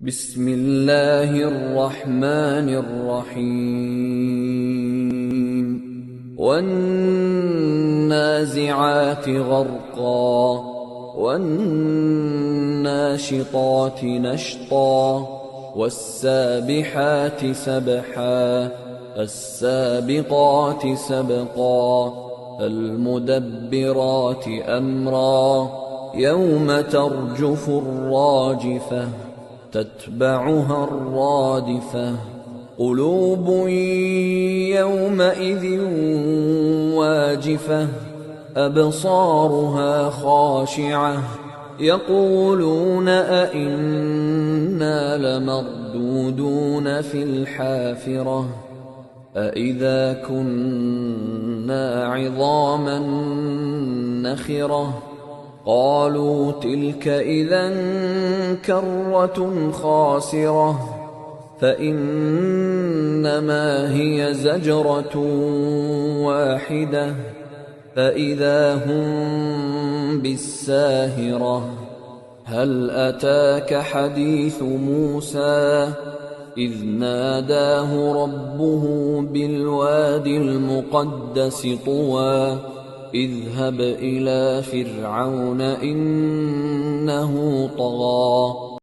بسم الله الرحمن الرحيم والنازعات غرقا والناشطات نشطا والسابحات سبحا السابقات سبقا المدبرات أمرا يوم ترجف الراجفة تتبعها الرادفة قلوب يومئذ واجفة أبصارها خاشعة يقولون أئنا لمردودون في الحافرة أئذا كنا عظاما نخرة قالوا تلك إذا كرة خاسرة فإنما هي زجرة واحدة فإذا هم بالساهرة هل أتاك حديث موسى إذ ناداه ربه بالواد المقدس طوى اذهب إلى فرعون إنه طغى